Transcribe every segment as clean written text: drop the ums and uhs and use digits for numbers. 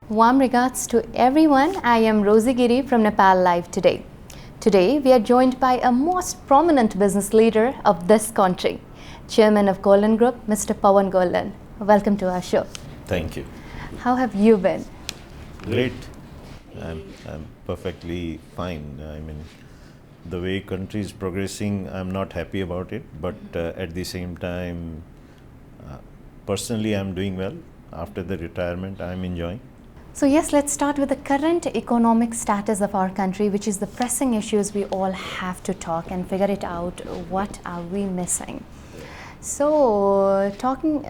Warm regards to everyone. I am Rosie Giri from Nepal Live today. Today we are joined by a most prominent business leader of this country, Chairman of Golyan Group, Mr. Pawan Golyan. Welcome to our show. Thank you. How have you been? Great. I'm perfectly fine. I mean, the way country is progressing, I'm not happy about it, but at the same time, personally, I'm doing well. After the retirement, I'm enjoying. So yes, let's start with the current economic status of our country, which is the pressing issues we all have to talk and figure it out. What are we missing? So talking,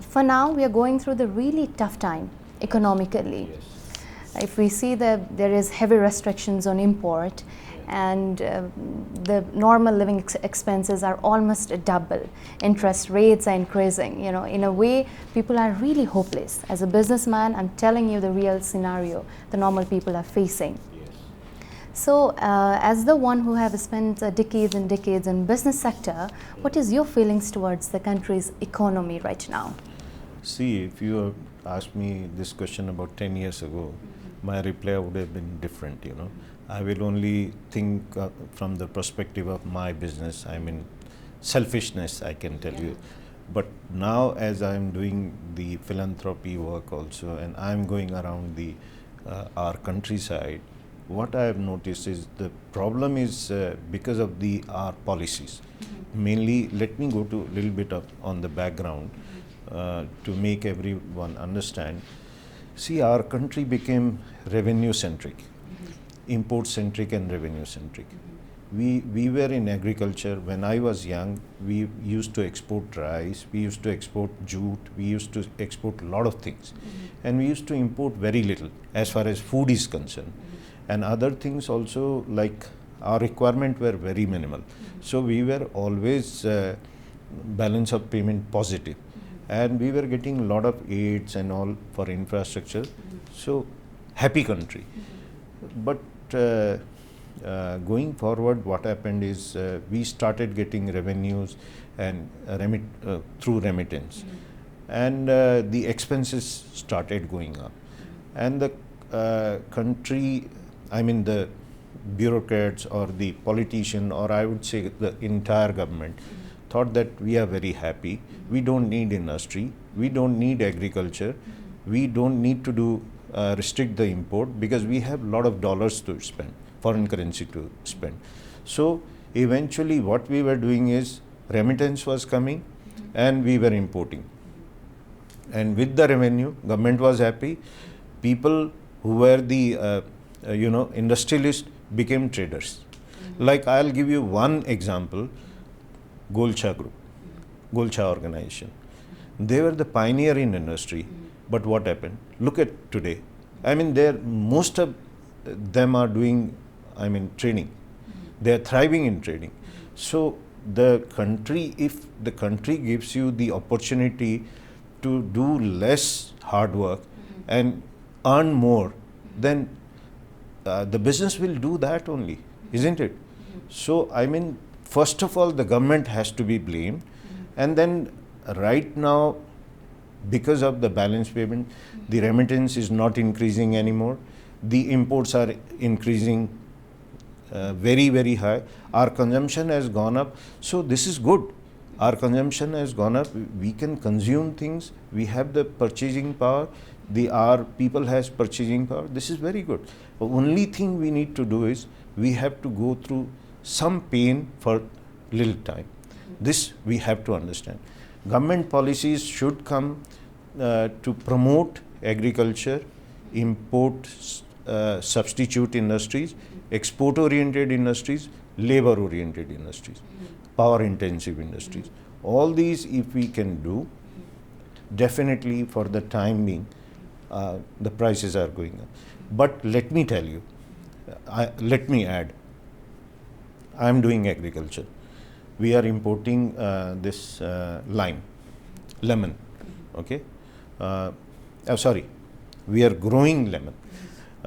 for now, we are going through the really tough time economically. Yes. If we see that there is heavy restrictions on import, and the normal living expenses are almost double. Interest rates are increasing. In a way, people are really hopeless. As a businessman, I'm telling you the real scenario the normal people are facing. Yes. So, as the one who have spent decades and decades in business sector, what is your feelings towards the country's economy right now? See, if you had asked me this question about 10 years ago, my reply would have been different, I will only think from the perspective of my business. I mean, selfishness, I can tell you. But now, as I'm doing the philanthropy work also, and I'm going around our countryside, what I have noticed is the problem is because of our policies. Mainly, let me go to a little bit on the background to make everyone understand. See, our country became revenue-centric. Import-centric and revenue-centric. We were in agriculture. When I was young, we used to export rice, we used to export jute, we used to export a lot of things. And we used to import very little as far as food is concerned. And other things also, like our requirement were very minimal. So we were always balance of payment positive. And we were getting a lot of aids and all for infrastructure. So happy country. But going forward, what happened is we started getting revenues and through remittance, and the expenses started going up, and the country, I mean the bureaucrats or the politician, or I would say the entire government, thought that we are very happy. We don't need industry. We don't need agriculture. We don't need to do restrict the import because we have a lot of dollars to spend, foreign currency to spend. So eventually what we were doing is remittance was coming and we were importing. And with the revenue, government was happy. People who were the industrialists became traders. Like I'll give you one example, Golcha Group, Golcha organization. They were the pioneer in industry. But what happened? Look at today. I mean, most of them are doing, trading. They are thriving in trading. So the country, if the country gives you the opportunity to do less hard work and earn more, then the business will do that only, isn't it? So, first of all, the government has to be blamed. And then right now, because of the balance payment, the remittance is not increasing anymore. The imports are increasing very, very high. Our consumption has gone up. So this is good. Our consumption has gone up. We can consume things. We have the purchasing power. Our people has purchasing power. This is very good. The only thing we need to do is we have to go through some pain for little time. This we have to understand. Government policies should come to promote agriculture, import substitute industries, export-oriented industries, labor-oriented industries, power-intensive industries. All these, if we can do, definitely for the time being, the prices are going up. But let me tell you, let me add, I am doing agriculture. We are importing this lemon, okay? Sorry, we are growing lemon.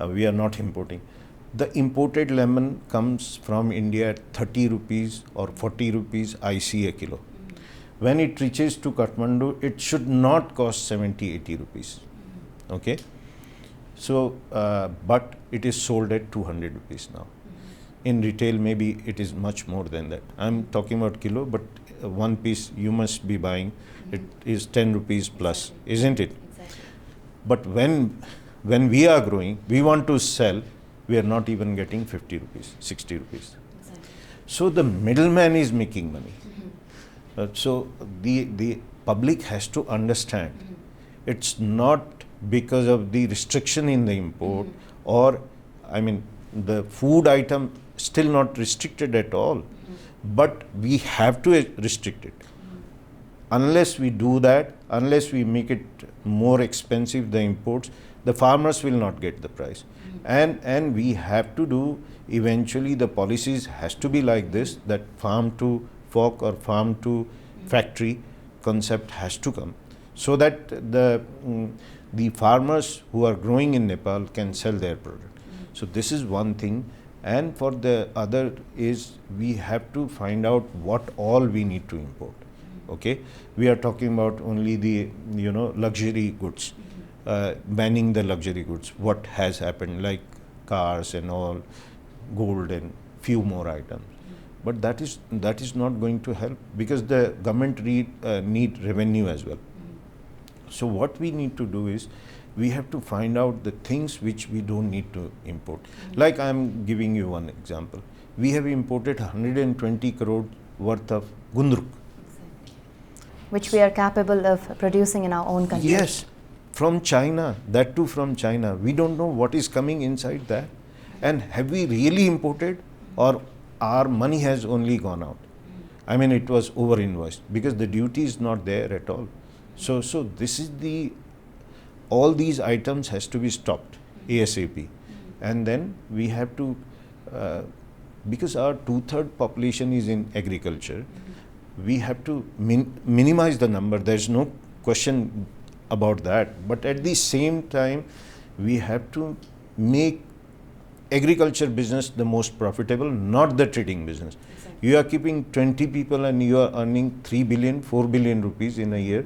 We are not importing. The imported lemon comes from India at 30 rupees or 40 rupees IC a kilo. When it reaches to Kathmandu, it should not cost 70, 80 rupees. Okay? So, but it is sold at 200 rupees now. In retail, maybe it is much more than that. I'm talking about kilo, but one piece you must be buying, it is 10 rupees plus, isn't it? Exactly. But when we are growing, we want to sell, we are not even getting 50 rupees, 60 rupees. Exactly. So the middleman is making money. So the public has to understand it's not because of the restriction in the import or, I mean, the food item still not restricted at all, but we have to restrict it. Unless we do that, unless we make it more expensive, the imports, the farmers will not get the price. And we have to do, eventually the policies has to be like this, that farm to fork or farm to factory concept has to come, so that the farmers who are growing in Nepal can sell their product. So this is one thing. And for the other is, we have to find out what all we need to import. Okay, we are talking about only the luxury goods, banning the luxury goods. What has happened, like cars and all, gold and few more items. But that is not going to help, because the government need revenue as well. So what we need to do is, we have to find out the things which we don't need to import. Like I'm giving you one example. We have imported 120 crore worth of gundruk. Which we are capable of producing in our own country. Yes, from China, that too from China. We don't know what is coming inside that. And have we really imported, or our money has only gone out? I mean, it was over invoiced because the duty is not there at all. So this is all these items has to be stopped ASAP. And then we have to, because our 2/3 population is in agriculture, we have to minimize the number. There's no question about that. But at the same time, we have to make agriculture business the most profitable, not the trading business. Exactly. You are keeping 20 people and you are earning 3 billion, 4 billion rupees in a year.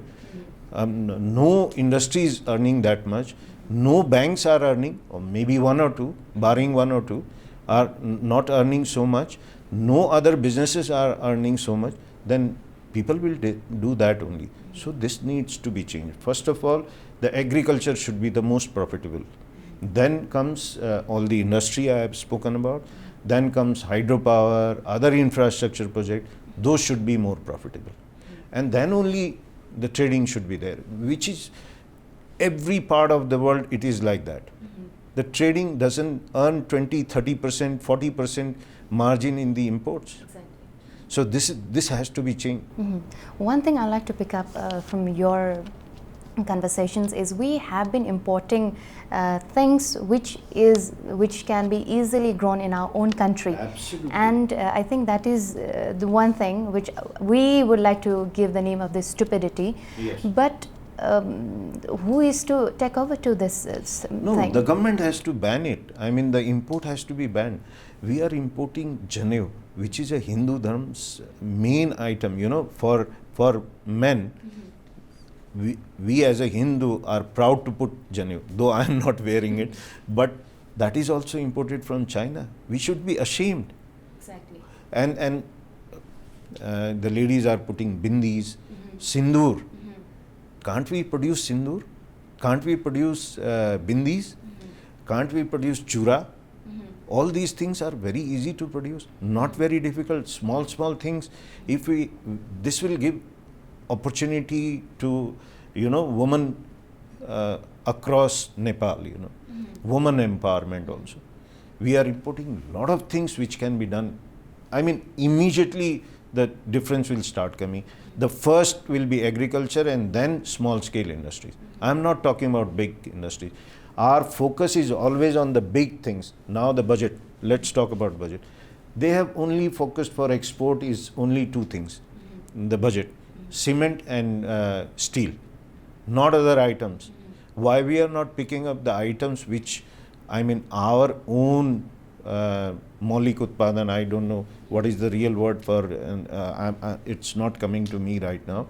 No industry is earning that much. No banks are earning, or maybe one or two, barring one or two, are not earning so much. No other businesses are earning so much. Then people will do that only. So this needs to be changed. First of all, the agriculture should be the most profitable. Then comes all the industry I have spoken about. Then comes hydropower, other infrastructure project. Those should be more profitable. And then only the trading should be there, which is every part of the world it is like that. The trading doesn't earn 20, 30%, 40% margin in the imports. Exactly. So this has to be changed. One thing I'd like to pick up from your conversations is, we have been importing things which can be easily grown in our own country. Absolutely. And I think that is the one thing which we would like to give the name of this stupidity. Yes. But who is to take over to this thing? No, the government has to ban it. I mean, the import has to be banned. We are importing Janev, which is a Hindu Dharm's main item, for men. We as a Hindu are proud to put Janev, though I am not wearing it, but that is also imported from China. We should be ashamed. Exactly. And the ladies are putting bindis, sindoor. Can't we produce sindoor? Can't we produce bindis? Can't we produce chura? All these things are very easy to produce, not very difficult, small things. This will give opportunity to, women across Nepal, women empowerment also. We are importing a lot of things which can be done. I mean, immediately the difference will start coming. The first will be agriculture and then small scale industries. I'm not talking about big industries. Our focus is always on the big things. Now the budget, let's talk about budget. They have only focused for export is only two things in the budget: cement and steel, not other items. Why we are not picking up the items which, I mean, our own Maulik Utpadan, I don't know what is the real word for, it's not coming to me right now.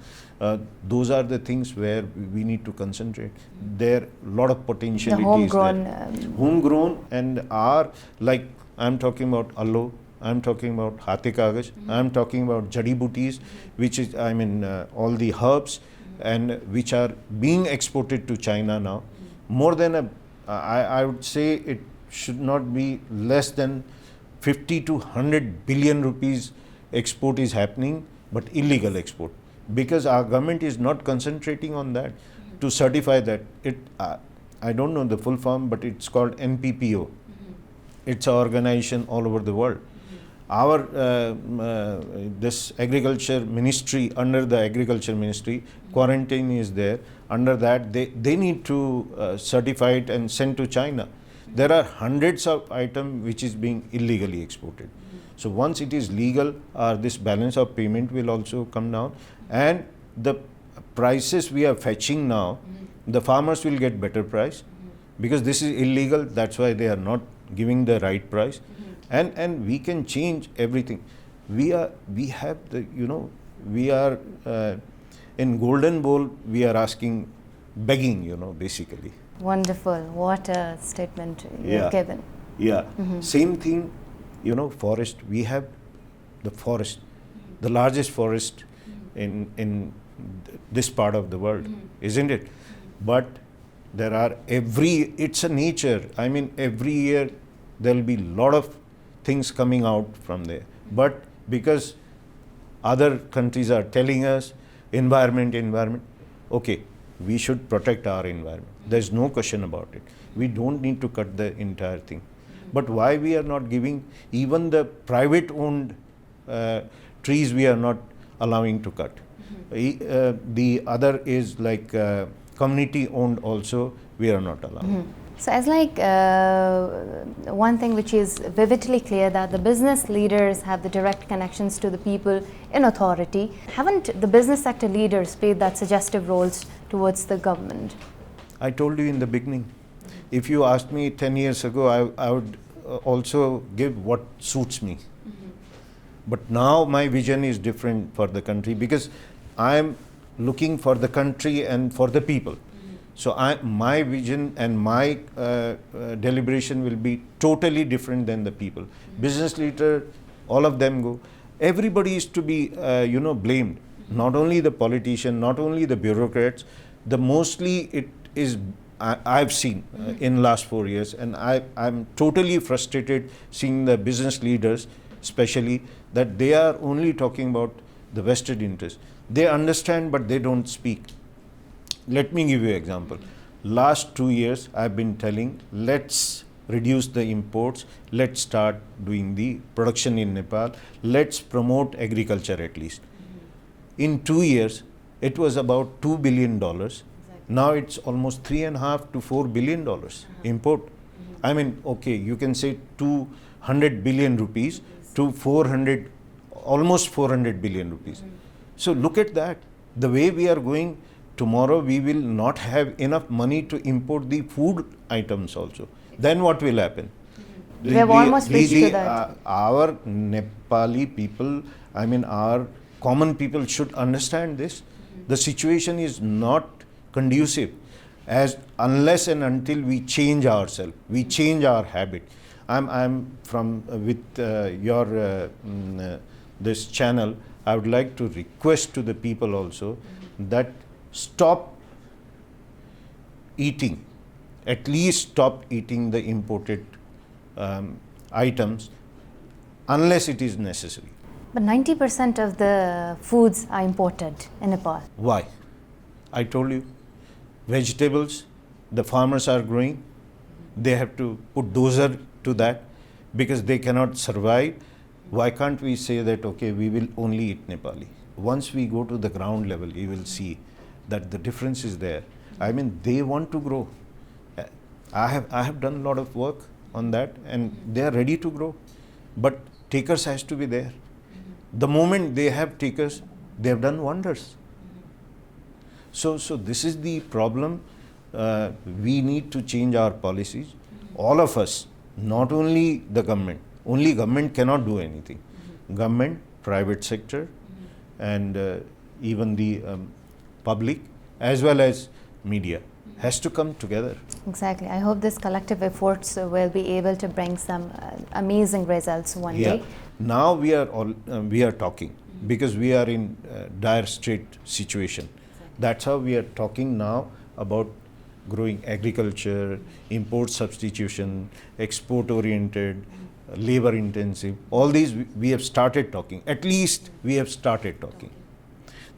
Those are the things where we need to concentrate. There are a lot of potentialities The homegrown. there. Homegrown and like I'm talking about allo, I'm talking about hate kagaj, I'm talking about jadi booties, which is, all the herbs and which are being exported to China now. More than I would say it should not be less than 50 to 100 billion rupees export is happening, but illegal export. Because our government is not concentrating on that to certify that. I don't know the full form, but it's called NPPO. It's an organization all over the world. Our this agriculture ministry, under the agriculture ministry, quarantine is there. Under that, they need to certify it and send to China. There are hundreds of items which is being illegally exported. So once it is legal, this balance of payment will also come down, and the prices we are fetching now, the farmers will get better price, because this is illegal. That's why they are not giving the right price. And we can change everything. We are in Golden Bowl, we are asking, begging, basically. Wonderful. What a statement you've given. Yeah. Same thing, forest. We have the forest, the largest forest in this part of the world, isn't it? But there are it's a nature. Every year there will be a lot of things coming out from there. But because other countries are telling us environment, okay, we should protect our environment. There's no question about it. We don't need to cut the entire thing. But why we are not giving even the private owned trees, we are not allowing to cut. The other is like community owned also, we are not allowing. So as one thing which is vividly clear, that the business leaders have the direct connections to the people in authority. Haven't the business sector leaders played that suggestive roles towards the government? I told you in the beginning, if you asked me 10 years ago, I would also give what suits me. But now my vision is different for the country, because I am looking for the country and for the people. So my vision and my deliberation will be totally different than the people. Business leader, all of them go. Everybody is to be, blamed. Not only the politician, not only the bureaucrats. Mostly it is, I've seen in last 4 years, and I'm totally frustrated seeing the business leaders, especially, that they are only talking about the vested interest. They understand, but they don't speak. Let me give you an example. Last 2 years, I've been telling, let's reduce the imports, let's start doing the production in Nepal, let's promote agriculture at least. In 2 years, it was about $2 billion. Exactly. Now it's almost $3.5 to $4 billion import. Okay, you can say 200 billion rupees to almost 400 billion rupees. So look at that. The way we are going, tomorrow we will not have enough money to import the food items also. Then what will happen? We have almost reached to that. Our Nepali people, our common people should understand this. The situation is not conducive unless and until we change ourselves, we change our habit. I'm from with your this channel. I would like to request to the people also that stop eating, at least stop eating the imported items unless it is necessary. But 90% of the foods are imported in Nepal. Why? I told you, vegetables, the farmers are growing, they have to put dozer to that because they cannot survive. Why can't we say that, okay, we will only eat Nepali? Once we go to the ground level, you will see that the difference is there. They want to grow. I have done a lot of work on that, and they are ready to grow. But takers has to be there. The moment they have takers, they have done wonders. So this is the problem. We need to change our policies. All of us, not only the government, only government cannot do anything. Government, private sector, and even the public as well as media has to come together. Exactly. I hope this collective efforts will be able to bring some amazing results one day. Now we are talking because we are in dire strait situation. That's how we are talking now about growing agriculture, import substitution, export oriented, labor intensive. All these we have started talking. At least we have started talking.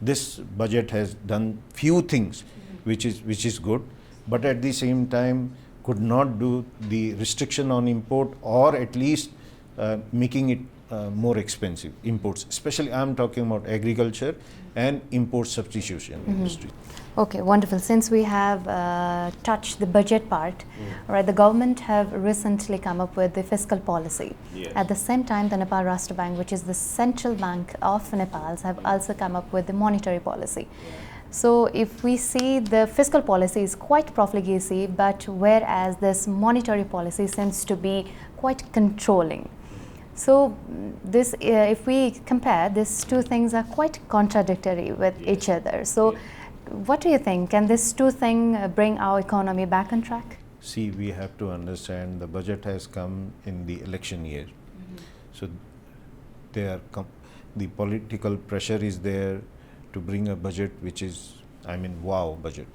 This budget has done few things which is good, but at the same time could not do the restriction on import, or at least making it more expensive, imports. Especially I am talking about agriculture and import substitution industry. Okay, wonderful. Since we have touched the budget part, right, the government have recently come up with the fiscal policy. Yes. At the same time, the Nepal Rashtra Bank, which is the central bank of Nepal, have also come up with the monetary policy. So if we see, the fiscal policy is quite profligacy, but whereas this monetary policy seems to be quite controlling. So this, if we compare, these two things are quite contradictory with each other. So what do you think? Can these two things bring our economy back on track? See, we have to understand the budget has come in the election year. So the political pressure is there to bring a budget which is, I mean, wow budget.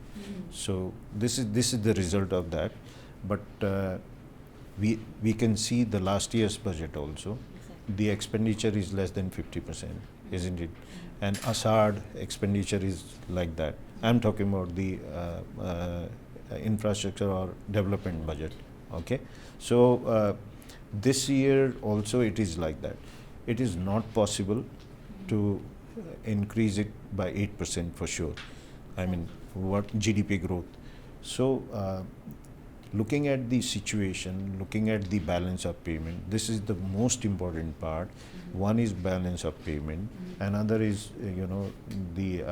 So this is the result of that. But we can see the last year's budget also. The expenditure is less than 50%, isn't it? And Assad expenditure is like that. I'm talking about the infrastructure or development budget. Okay, so this year also it is like that. It is not possible to increase it by 8% for sure. I mean, what GDP growth. So looking at the situation, looking at the balance of payment, this is the most important part. One is balance of payment, another is the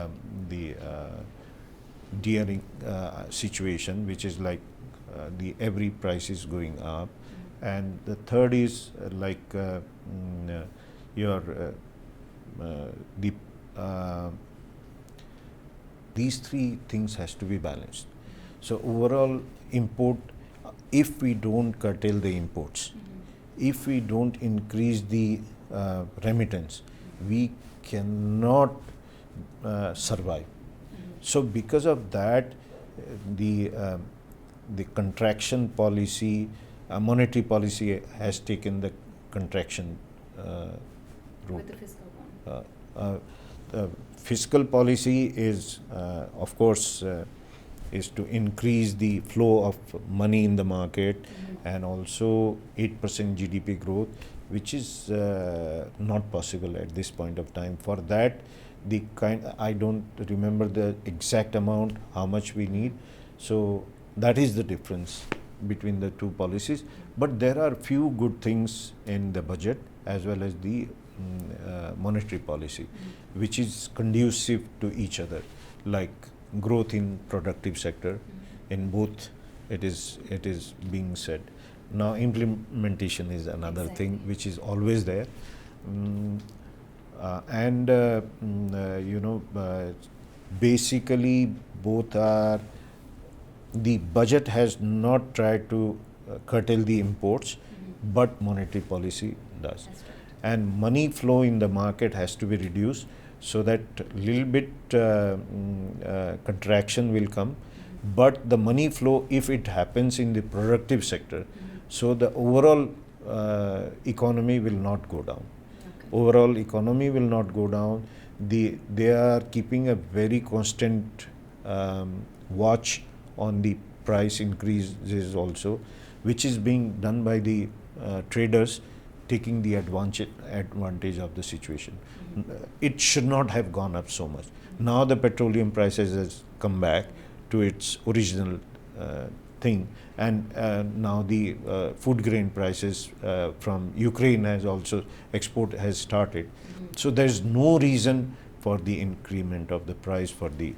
dearing situation, which is like the every price is going up, and the third is these three things has to be balanced. So overall import, if we don't curtail the imports, if we don't increase the remittance, we cannot survive. So because of that, the contraction policy, monetary policy has taken the contraction route. With the fiscal one. The fiscal policy is, of course, is to increase the flow of money in the market, and also 8% GDP growth, which is not possible at this point of time. For that, I don't remember the exact amount, how much we need. So that is the difference between the two policies. But there are few good things in the budget as well as the monetary policy, which is conducive to each other, like growth in productive sector. In both it is being said. Now implementation is another thing which is always there. Basically both are, the budget has not tried to curtail the imports, but monetary policy does. And money flow in the market has to be reduced, so that little bit contraction will come, but the money flow, if it happens in the productive sector, so the overall economy will not go down. Overall economy will not go down. They are keeping a very constant watch on the price increases also, which is being done by the traders, taking the advantage of the situation. It should not have gone up so much. Now the petroleum prices has come back to its original thing, and now the food grain prices from Ukraine has also, export has started. So there is no reason for the increment of the price for the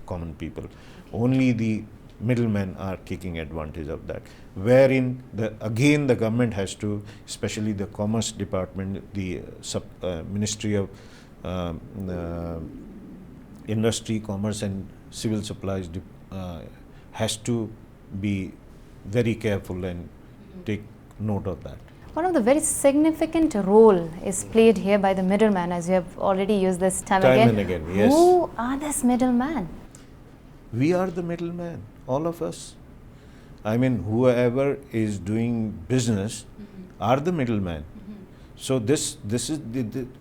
common people. Only the middlemen are taking advantage of that, wherein again the government has to, especially the Commerce Department, the Ministry of Industry, Commerce and Civil Supplies has to be very careful and take note of that. One of the very significant role is played here by the middleman, as you have already used this term again. And again, yes. Who are this middleman? We are the middleman, all of us. I mean, whoever is doing business are the middleman. So this is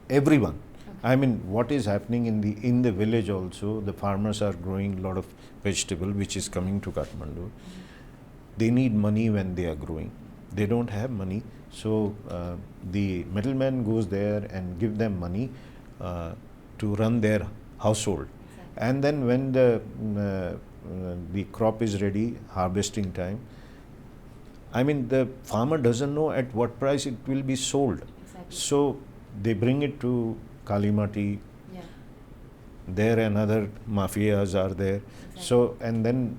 everyone. I mean, what is happening in the village also, the farmers are growing a lot of vegetable which is coming to Kathmandu. They need money when they are growing. They don't have money. So the middleman goes there and give them money to run their household. Exactly. And then when the crop is ready, harvesting time, I mean, the farmer doesn't know at what price it will be sold. Exactly. So they bring it to Kalimati. Yeah. There another mafias are there. Exactly. So, and then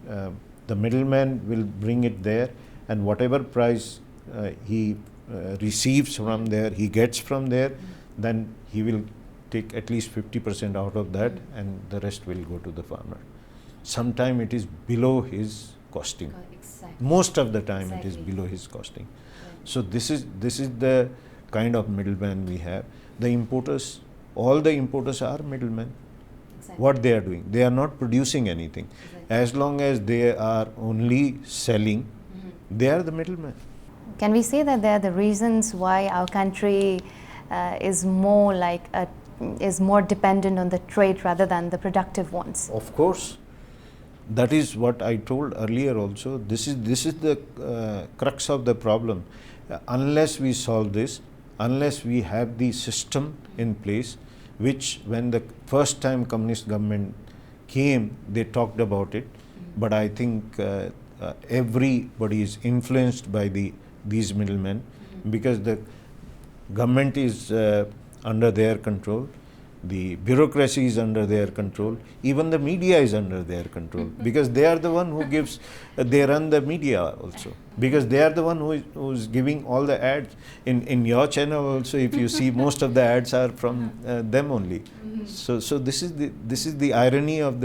the middleman will bring it there, and whatever price he receives from there, he gets from there, then he will take at least 50% out of that, and the rest will go to the farmer. Sometimes it is below his costing. Exactly. Most of the time it is below his costing. Right. So this is the kind of middleman we have. The importers, all the importers are middlemen. Exactly. What they are doing, they are not producing anything. Exactly. As long as they are only selling, they are the middlemen. Can we say that they are the reasons why our country is more dependent on the trade rather than the productive ones? Of course. That is what I told earlier also. This is the crux of the problem. Unless we solve this, unless we have the system in place, which when the first time communist government came, they talked about it, but I think everybody is influenced by these middlemen, because the government is under their control, the bureaucracy is under their control, even the media is under their control, because they are the one who gives, they run the media also, because they are the one who is giving all the ads. In your channel also, if you see, most of the ads are from them only. So this is the irony of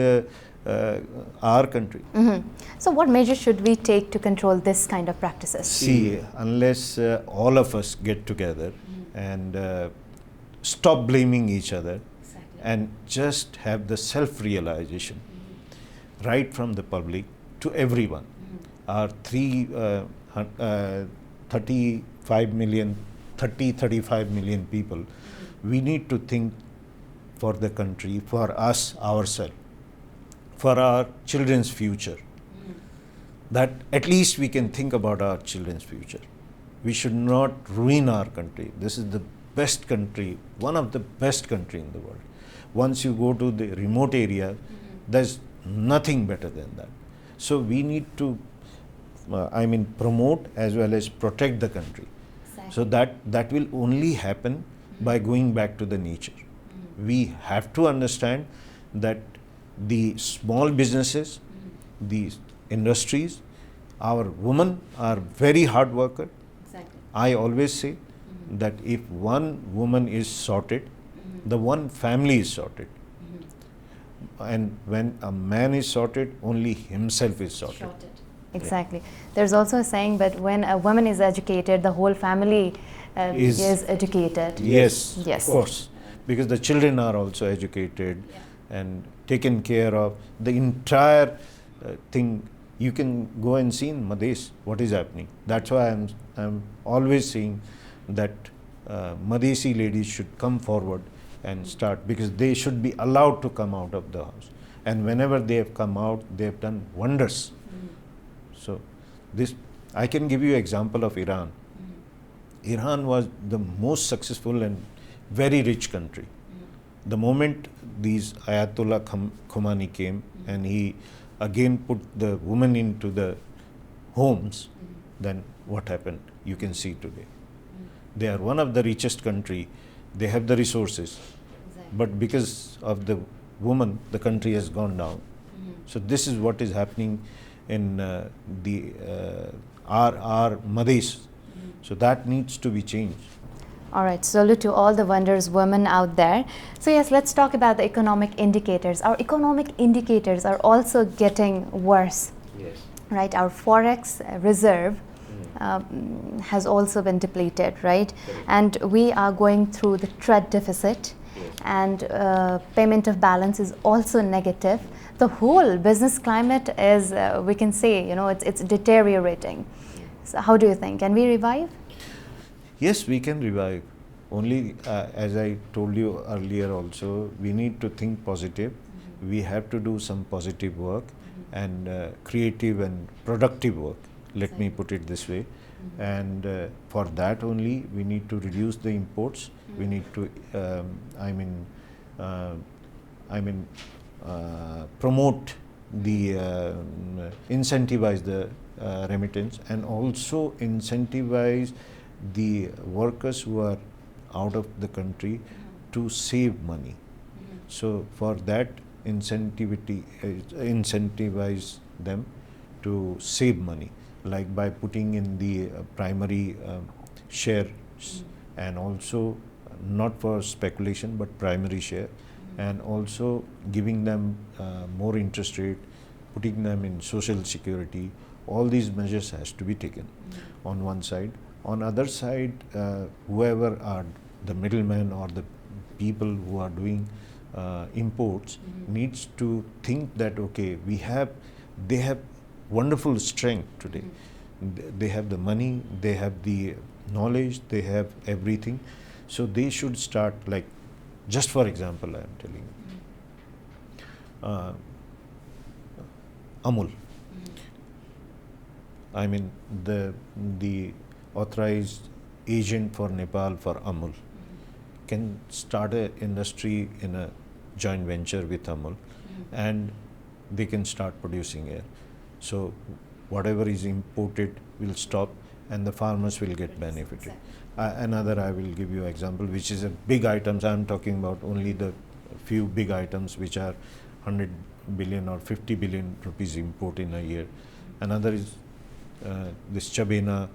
our country. So what measures should we take to control this kind of practices? See, unless all of us get together and stop blaming each other, and just have the self-realization right from the public to everyone. Our 35 million people, we need to think for the country, for us, ourselves, for our children's future. That at least we can think about our children's future. We should not ruin our country. This is the best country, one of the best country in the world. Once you go to the remote area, there's nothing better than that. So we need to, promote as well as protect the country. Exactly. So that will only happen by going back to the nature. We have to understand that the small businesses, the industries, our women are very hard worker. Exactly. I always say that if one woman is sorted, the one family is sorted. And when a man is sorted, only himself is sorted. Exactly. Yeah. There's also a saying that when a woman is educated, the whole family is educated. Yes, of course. Because the children are also educated and taken care of. The entire thing, you can go and see in Madhesh what is happening. That's why I'm always saying that Madhesi ladies should come forward and start, because they should be allowed to come out of the house. And whenever they have come out, they have done wonders. So this, I can give you an example of Iran. Iran was the most successful and very rich country. The moment these Ayatollah Khomeini came and he again put the women into the homes, then what happened? You can see today. They are one of the richest country. They have the resources, but because of the woman, the country has gone down. So this is what is happening in our Madhes. So that needs to be changed. All right, salute to all the wonders women out there. So yes, let's talk about the economic indicators. Our economic indicators are also getting worse. Yes. Right, our forex reserve has also been depleted, right? And we are going through the trade deficit, and payment of balance is also negative. The whole business climate is, we can say, it's deteriorating. So how do you think? Can we revive? Yes, we can revive. Only, as I told you earlier also, we need to think positive. We have to do some positive work and creative and productive work. Let me put it this way. And for that only, we need to reduce the imports. We need to, promote the, incentivize the remittance, and also incentivize the workers who are out of the country to save money. So for that, incentivize them to save money, like by putting in the primary shares, and also not for speculation but primary share, and also giving them more interest rate, putting them in social security. All these measures has to be taken on one side. On other side, whoever are the middlemen or the people who are doing imports needs to think that, okay, they have wonderful strength today. They have the money, they have the knowledge, they have everything. So they should start, like, just for example, I am telling you, Amul. I mean, the authorized agent for Nepal for Amul can start an industry in a joint venture with Amul, and they can start producing here. So whatever is imported will stop, and the farmers will get benefited. Another, I will give you example, which is a big items. I am talking about only the few big items which are 100 billion or 50 billion rupees import in a year. Another is this Chabena,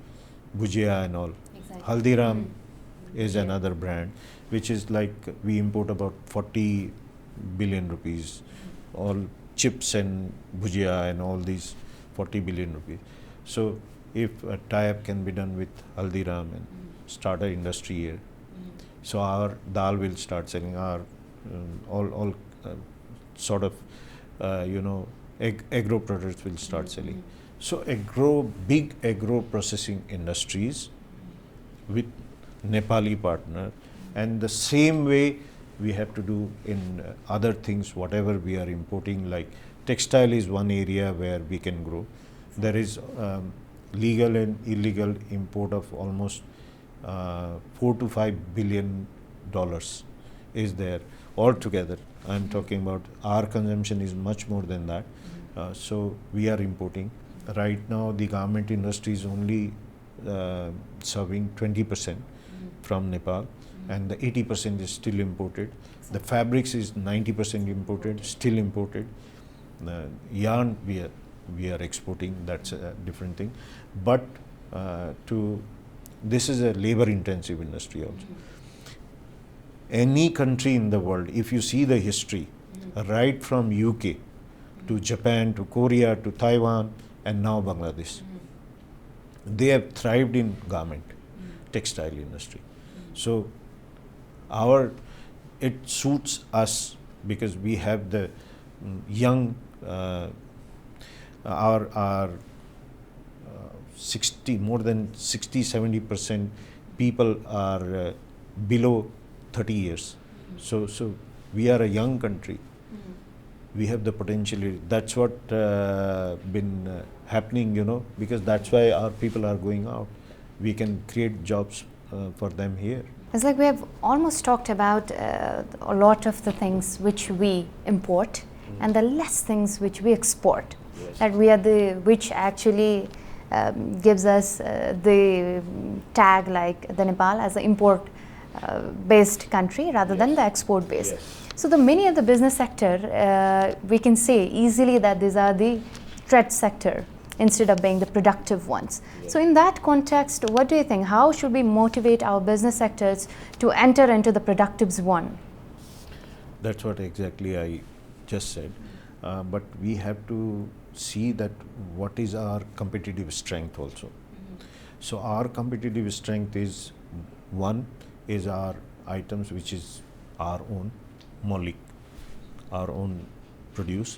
Bhujia and all. Exactly. Haldiram is another brand, which is like we import about 40 billion rupees, all chips and Bhujia and all these 40 billion rupees. So if a tie-up can be done with Haldiram and start an industry here, so our dal will start selling, our all sort of agro products will start selling. So big agro processing industries with Nepali partner, and the same way we have to do in other things, whatever we are importing. Like textile is one area where we can grow. There is legal and illegal import of almost $4 to $5 billion is there altogether. I am talking about our consumption is much more than that. So we are importing. Right now, the garment industry is only serving 20% from Nepal, and the 80% is still imported. The fabrics is 90% imported, still imported. Yarn we are exporting. That's a different thing. But this is a labor-intensive industry also. Any country in the world, if you see the history, right from UK to Japan to Korea to Taiwan and now Bangladesh, they have thrived in garment, textile industry. So it suits us because we have the young, our more than 60-70% people are below 30 years. So we are a young country. We have the potential. That's what been happening, because that's why our people are going out. We can create jobs for them here. It's like we have almost talked about a lot of the things which we import and the less things which we export. Yes. That we are which actually gives us the tag like the Nepal as an import based country rather than the export based. Yes. So the many of the business sector, we can say easily that these are the threat sector instead of being the productive ones. So in that context, what do you think? How should we motivate our business sectors to enter into the productives one? That's what exactly I just said. But we have to see that what is our competitive strength also. So our competitive strength is, one is our items which is our own maulik, our own produce.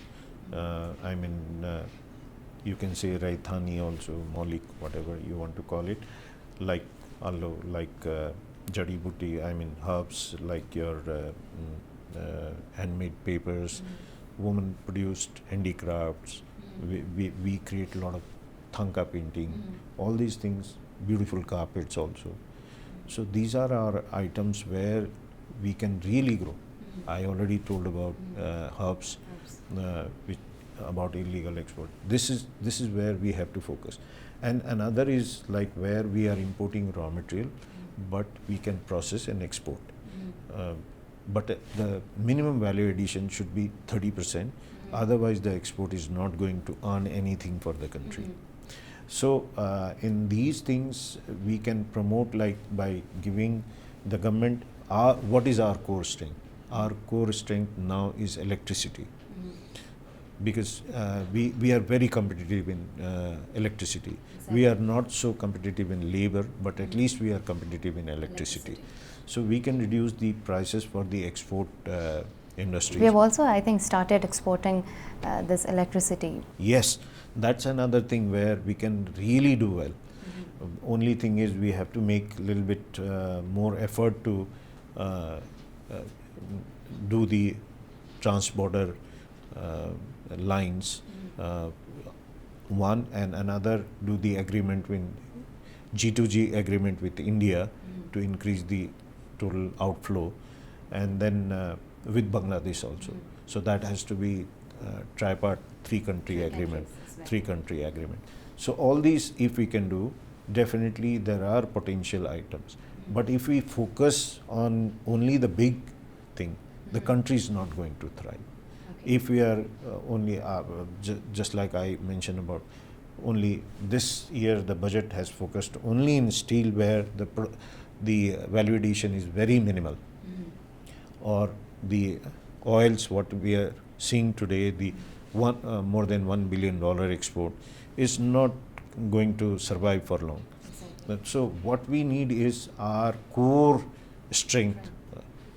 You can say Raithani also, maulik, whatever you want to call it, like jadi buti, herbs, like your handmade papers, woman produced handicrafts. We create a lot of thanka painting, all these things, beautiful carpets also. So these are our items where we can really grow. I already told about herbs, about illegal export. This is where we have to focus. And another is like where we are importing raw material, but we can process and export. But the minimum value addition should be 30%. Otherwise, the export is not going to earn anything for the country. So in these things, we can promote like by giving the government what is our core strength. Our core strength now is electricity, because we are very competitive in electricity. We are not so competitive in labor, but at least we are competitive in electricity. So we can reduce the prices for the export industries. We have also, I think, started exporting this electricity. Yes, that's another thing where we can really do well. Only thing is we have to make a little bit more effort to do the trans-border lines. One, and another, do the agreement with G2G agreement with India to increase the total outflow, and then with Bangladesh also. So that has to be tripartite three-country agreement. So all these, if we can do, definitely there are potential items. But if we focus on only the big thing, the country is not going to thrive. If we are only, just like I mentioned about, only this year the budget has focused only in steel, where the value addition is very minimal. Or the oils, what we are seeing today, the more than $1 billion export is not going to survive for long. So what we need is our core strength,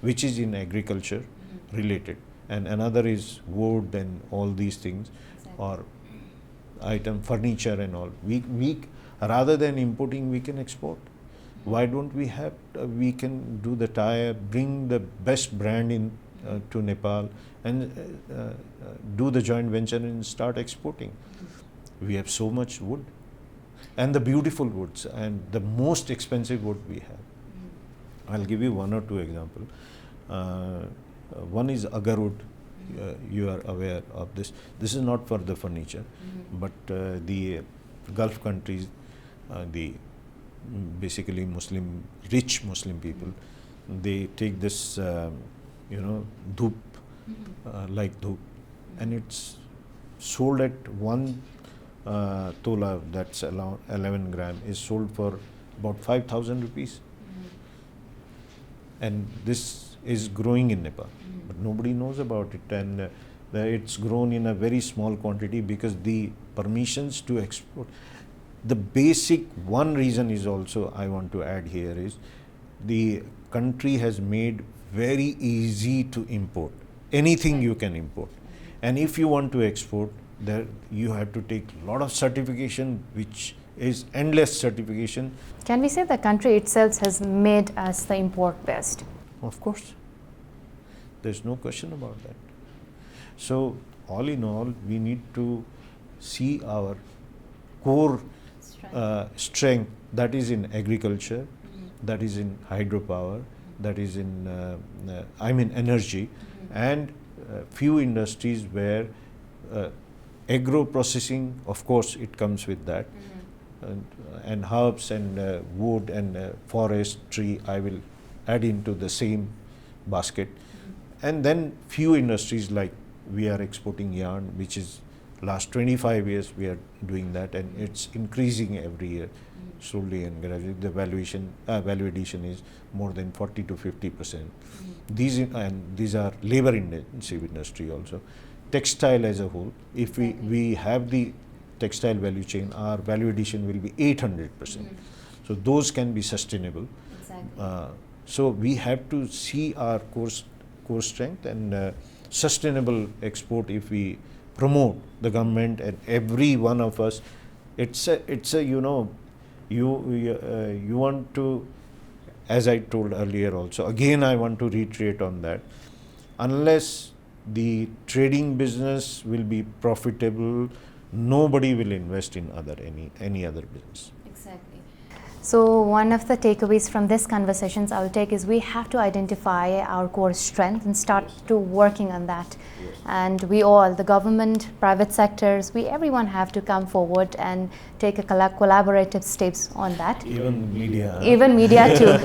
which is in agriculture related, and another is wood and all these things, or item furniture and all. We rather than importing, we can export. Why don't we have? We can do the tie-up, bring the best brand in to Nepal, and do the joint venture and start exporting. We have so much wood, and the beautiful woods, and the most expensive wood we have. I'll give you one or two examples. One is agar wood. You are aware of this. This is not for the furniture, but the Gulf countries, the basically rich Muslim people, they take this, dhoop, like dhoop, and it's sold at 1 tola, that's 11 gram, is sold for about 5,000 rupees. And this is growing in Nepal, but nobody knows about it, and it's grown in a very small quantity because the permissions to export. The basic one reason is also, I want to add here, is the country has made very easy to import. Anything you can import. And if you want to export, there you have to take a lot of certification, which is endless certification. Can we say the country itself has made us the import best? Of course. There's no question about that. So all in all, we need to see our core strength, that is in agriculture, that is in hydropower, that is in energy, and few industries where agro processing, of course, it comes with that, and herbs and wood and forestry, I will add into the same basket. And then few industries, like we are exporting yarn, which is Last 25 years we are doing that, and it's increasing every year, slowly and gradually. The value addition is more than 40 to 50%. These are labor intensive industry also. Textile as a whole, if we have the textile value chain, our value addition will be 800%. So those can be sustainable. So we have to see our core strength and sustainable export. If we promote, the government and every one of us, it's a you want to, as I told earlier also, again I want to reiterate on that, unless the trading business will be profitable, nobody will invest in any other business. Exactly. So one of the takeaways from this conversations I'll take is we have to identify our core strength and start to working on that. And we all, the government, private sectors, everyone have to come forward and take a collaborative steps on that. Even media. Even media too.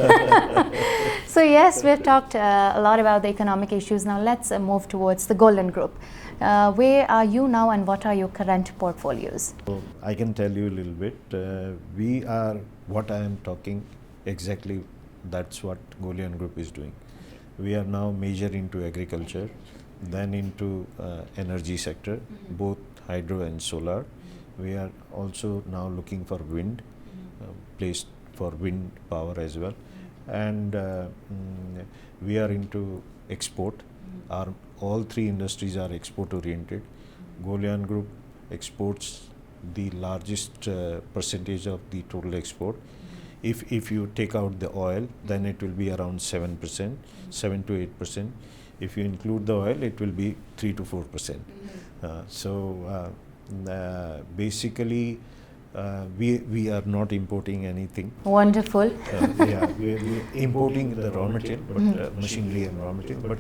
So yes, we've talked a lot about the economic issues. Now let's move towards the Golyan Group. Where are you now and what are your current portfolios? So I can tell you a little bit. We are, what I am talking exactly, that's what Golyan Group is doing. We are now major into agriculture, then into energy sector, both hydro and solar. We are also now looking for wind, placed for wind power as well. And we are into export. All three industries are export oriented. Golyan Group exports the largest percentage of the total export. If you take out the oil, then it will be around 7%, 7 to 8%. If you include the oil, it will be 3 to 4%. Basically, we are not importing anything. Wonderful. We are importing the raw material, but machinery and raw material, but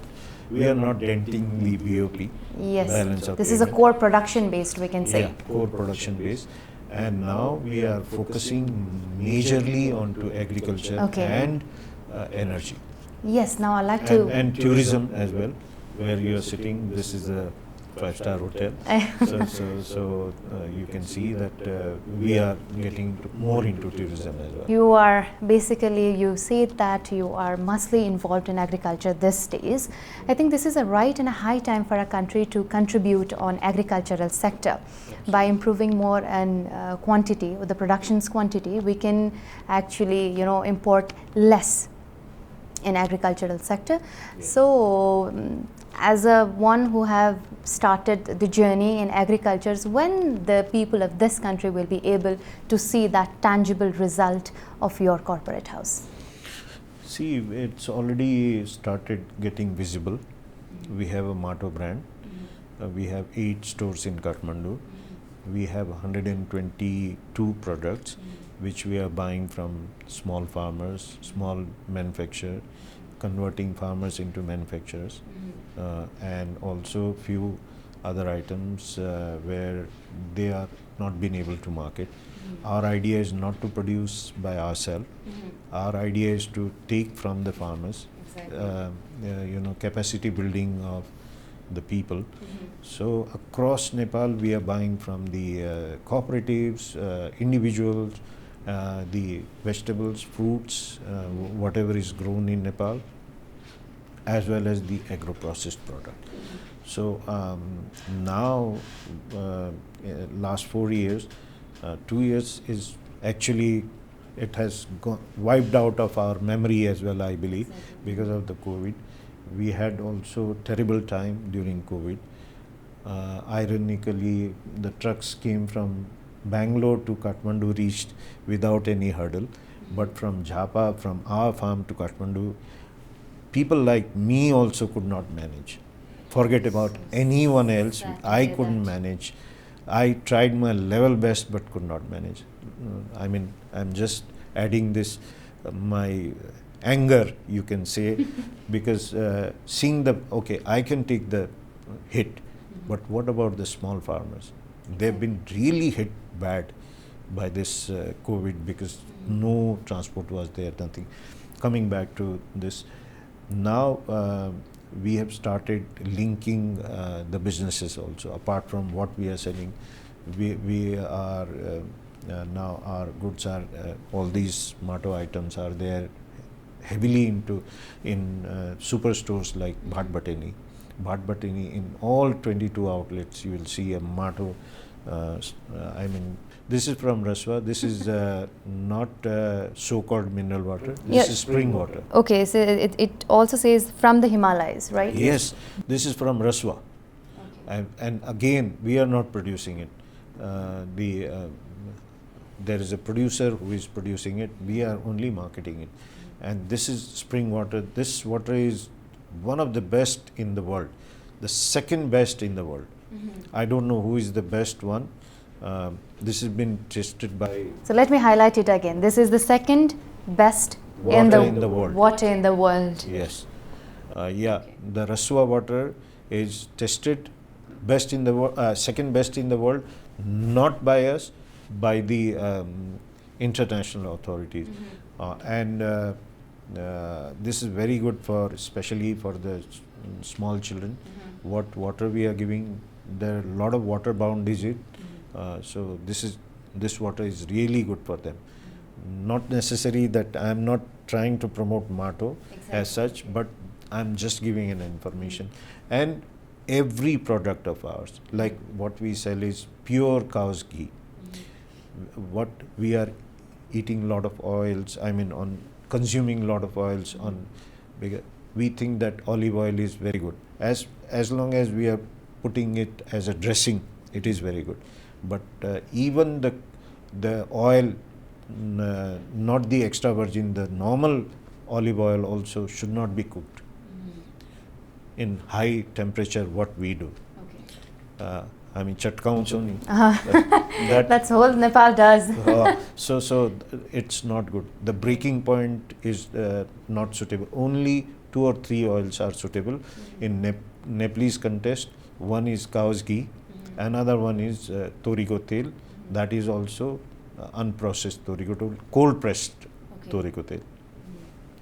we are not denting the BOP. Yes, balance of this is a payment. core production based, we can say. Yeah, core production based. And now we are focusing majorly onto agriculture and energy. Yes, now I'd like to... And tourism as well, where you are sitting. This is a 5-star hotel. So you can see that we are getting more into tourism as well. You are basically, you say that you are mostly involved in agriculture these days. I think this is a right and a high time for a country to contribute on agricultural sector. By improving more and quantity, or the production's quantity, we can actually, import less in agricultural sector. So as a one who have started the journey in agriculture, when the people of this country will be able to see that tangible result of your corporate house? See, it's already started getting visible. We have a Mato brand. We have 8 stores in Kathmandu. We have 122 products which we are buying from small farmers, small manufacturers, converting farmers into manufacturers, and also few other items where they are not been able to market. Our idea is not to produce by ourselves. Our idea is to take from the farmers, capacity building of the people. So across Nepal we are buying from the cooperatives, individuals, the vegetables, fruits, whatever is grown in Nepal, as well as the agro-processed product. So now, last 4 years, 2 years is actually, it has wiped out of our memory as well, I believe, because of the COVID. We had also terrible time during COVID. Ironically, the trucks came from Bangalore to Kathmandu, reached without any hurdle. But from Jhapa, from our farm to Kathmandu, people like me also could not manage. Forget about anyone else. I couldn't manage. I tried my level best but could not manage. I mean, I'm just adding this, my anger, you can say, because seeing I can take the hit, but what about the small farmers? They've been really hit bad by this COVID, because no transport was there, nothing. Coming back to this, now we have started linking the businesses also. Apart from what we are selling, we are now our goods are all these motto items are there heavily in superstores like Bhat Batini. In all 22 outlets, you will see a motto. I mean, this is from Raswa. This is not so-called mineral water. This is spring water. Okay, so it also says from the Himalayas, right? Yes, this is from Raswa. And again, we are not producing it. There is a producer who is producing it. We are only marketing it. And this is spring water. This water is one of the best in the world, the second best in the world. I don't know who is the best one. This has been tested by. So let me highlight it again. This is the second best water in the world. Water in the world. Yes. The Raswa water is tested best in the world, second best in the world, not by us, by the international authorities. This is very good for, especially for the small children. What water we are giving, there are a lot of water-bound disease. So this water is really good for them. Not necessary that I am not trying to promote Mato as such, but I am just giving an information. And every product of ours, like what we sell is pure cow's ghee. What we are eating a lot of oils, I mean on consuming a lot of oils on, we think that olive oil is very good. As long as we are putting it as a dressing, it is very good. But even the oil, not the extra virgin, the normal olive oil also should not be cooked in high temperature, what we do. I mean, chatkaun choni. That's all Nepal does. So it's not good. The breaking point is not suitable. Only 2 or 3 oils are suitable in Nepalese context. One is cow's ghee, another one is toriko tel. That is also unprocessed toriko tel, cold pressed toriko tel.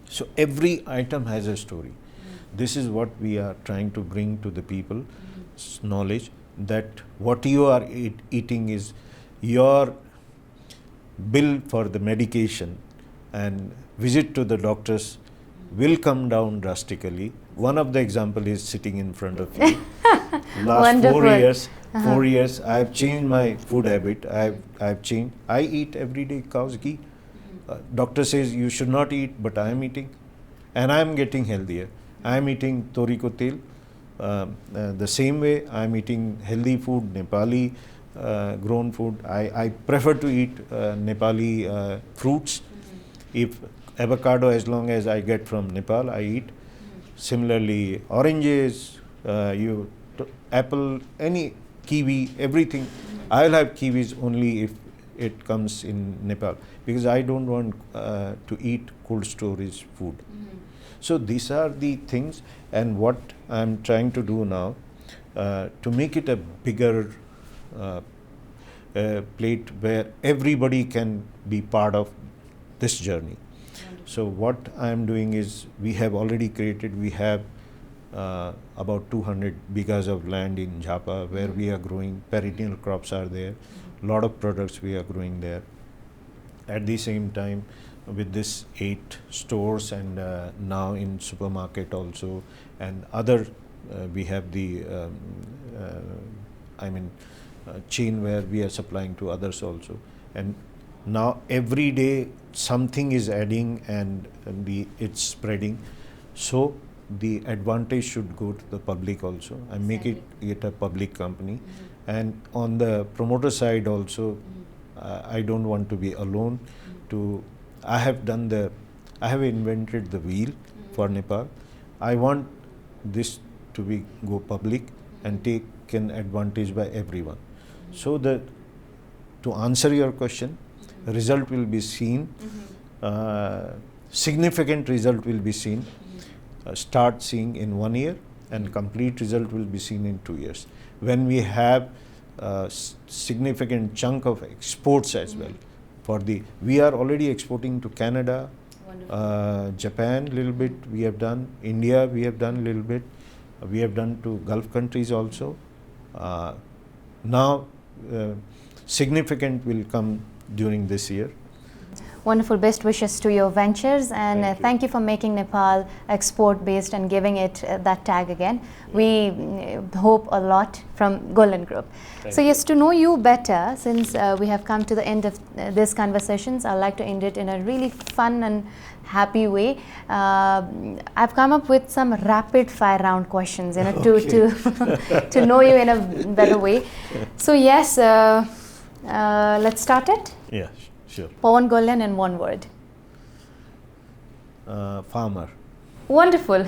So every item has a story. This is what we are trying to bring to the people, knowledge that what you are eating is your bill for the medication and visit to the doctors will come down drastically. One of the example is sitting in front of you. Last 4 years, I have changed my food habit. I've changed. I eat every day cow's ghee. Doctor says you should not eat, but I am eating, and I am getting healthier. I am eating toriko tel. The same way I am eating healthy food, Nepali grown food. I prefer to eat Nepali fruits. If avocado, as long as I get from Nepal, I eat. Similarly, oranges, apple, any kiwi, everything. I'll have kiwis only if it comes in Nepal, because I don't want to eat cold storage food. So these are the things, and what I'm trying to do now to make it a bigger plate where everybody can be part of this journey. So what I'm doing is, we have already created, we have about 200 bighas of land in Jhapa where we are growing, perennial crops are there, lot of products we are growing there. At the same time, with this 8 stores and now in supermarket also, and other we have the chain where we are supplying to others also, and now every day something is adding and it's spreading. So the advantage should go to the public also and make it a public company. And on the promoter side also, I don't want to be alone. I have invented the wheel for Nepal. I want this to go public and taken advantage by everyone. So that, to answer your question, result will be seen, significant result will be seen, start seeing in 1 year, and complete result will be seen in 2 years. When we have significant chunk of exports as well. We are already exporting to Canada, Japan little bit we have done, India we have done little bit, We have done to Gulf countries also. Now, significant will come during this year. Wonderful. Best wishes to your ventures, and thank you for making Nepal export based and giving it that tag again. We hope a lot from Golyan Group. So yes, to know you better, since we have come to the end of this conversations, I'd like to end it in a really fun and happy way. I've come up with some rapid fire round questions, you know, to know you in a better way. So yes, let's start it. Yeah, sure. Pawan Golyan in one word. Farmer. Wonderful.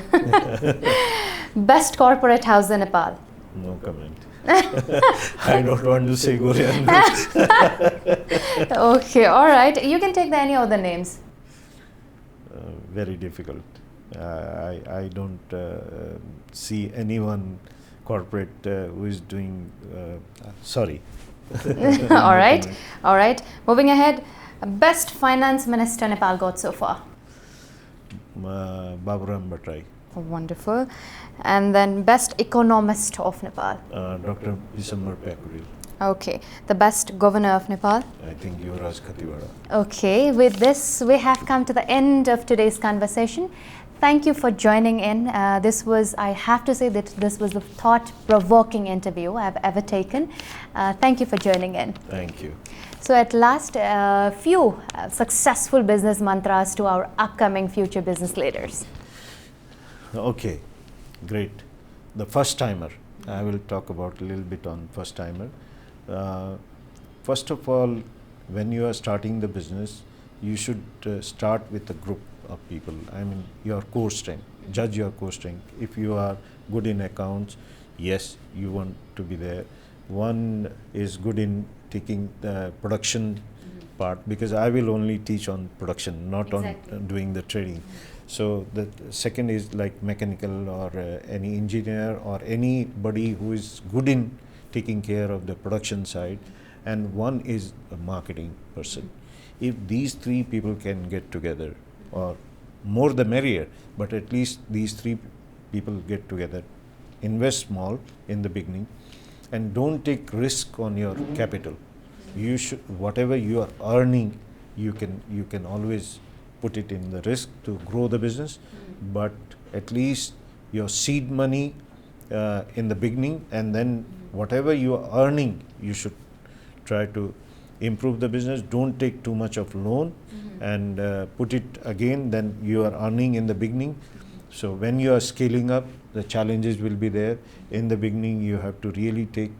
Best corporate house in Nepal. No comment. I don't want to say Golyan. Okay, all right. You can take any other names. Very difficult. I don't see anyone corporate who is doing. Sorry. All right, all right. Moving ahead, best finance minister Nepal got so far. Baburam Bhattarai. Wonderful. And then best economist of Nepal. Dr. December Pakuril. Okay. The best governor of Nepal. I think Yuvraj Khatiwada. Okay. With this, we have come to the end of today's conversation. Thank you for joining in. This was, I have to say that this was the thought-provoking interview I've ever taken. Thank you for joining in. Thank you. So at last, a few successful business mantras to our upcoming future business leaders. Okay, great. The first timer. I will talk about a little bit on first timer. First of all, when you are starting the business, you should start with a group of people. I mean, your core strength. Judge your core strength. If you are good in accounts, yes, you want to be there. One is good in taking the production part, because I will only teach on production, not on doing the trading. So the second is like mechanical or any engineer or anybody who is good in taking care of the production side, and one is a marketing person. If these three people can get together, or more the merrier, but at least these three people get together, invest small in the beginning, and don't take risk on your capital. You should, whatever you are earning, you can always put it in the risk to grow the business, but at least your seed money in the beginning, and then whatever you are earning, you should try to improve the business. Don't take too much of loan and put it again, then you are earning in the beginning. So when you are scaling up, the challenges will be there. In the beginning, you have to really take,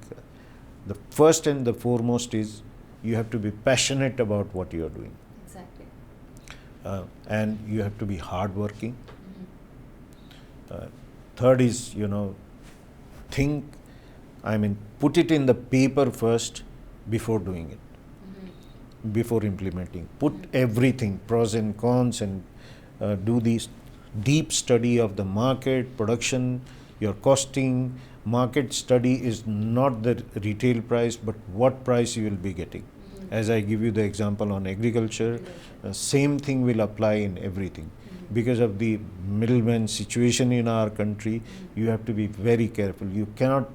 the first and the foremost is you have to be passionate about what you are doing. Exactly. And you have to be hardworking. Third is, think, put it in the paper first before doing it, before implementing. Put everything, pros and cons, and do this deep study of the market, production, your costing. Market study is not the retail price, but what price you will be getting. As I give you the example on agriculture, same thing will apply in everything. Because of the middleman situation in our country, you have to be very careful. You cannot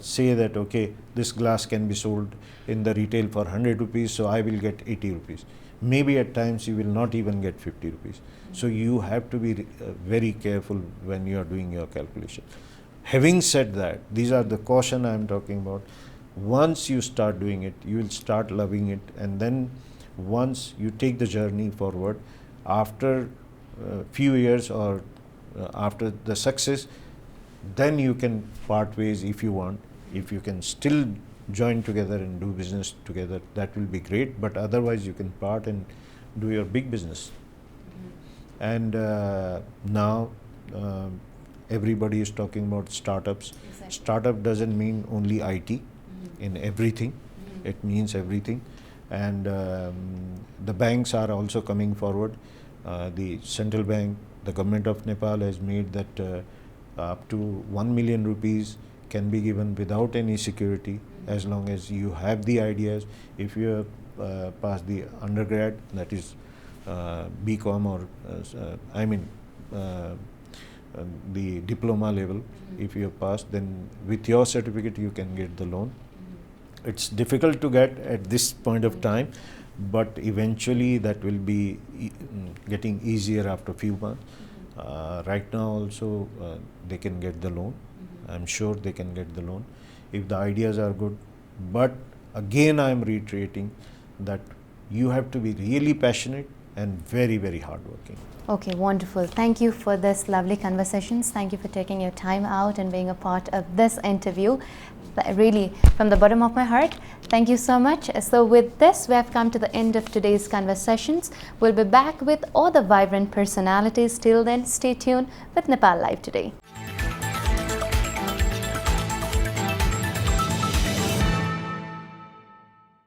say that, okay, this glass can be sold in the retail for 100 rupees, so I will get 80 rupees. Maybe at times you will not even get 50 rupees. So you have to be very careful when you are doing your calculation. Having said that, these are the caution I am talking about. Once you start doing it, you will start loving it, and then once you take the journey forward, after a few years or after the success, then you can part ways if you want. If you can still join together and do business together, that will be great, but otherwise you can part and do your big business. And now everybody is talking about startups. Startup doesn't mean only IT. In everything, it means everything. And the banks are also coming forward. The central bank, the government of Nepal has made that up to 1 million rupees can be given without any security, as long as you have the ideas. If you have passed the undergrad, that is BCom or the diploma level. If you have passed, then with your certificate you can get the loan. It's difficult to get at this point of time, but eventually that will be getting easier after a few months. Right now also they can get the loan. I'm sure they can get the loan if the ideas are good. But again, I'm reiterating that you have to be really passionate and very, very hardworking. Okay, wonderful. Thank you for this lovely conversations. Thank you for taking your time out and being a part of this interview. Really, from the bottom of my heart, thank you so much. So with this, we have come to the end of today's conversations. We'll be back with other vibrant personalities. Till then, stay tuned with Nepal Live Today.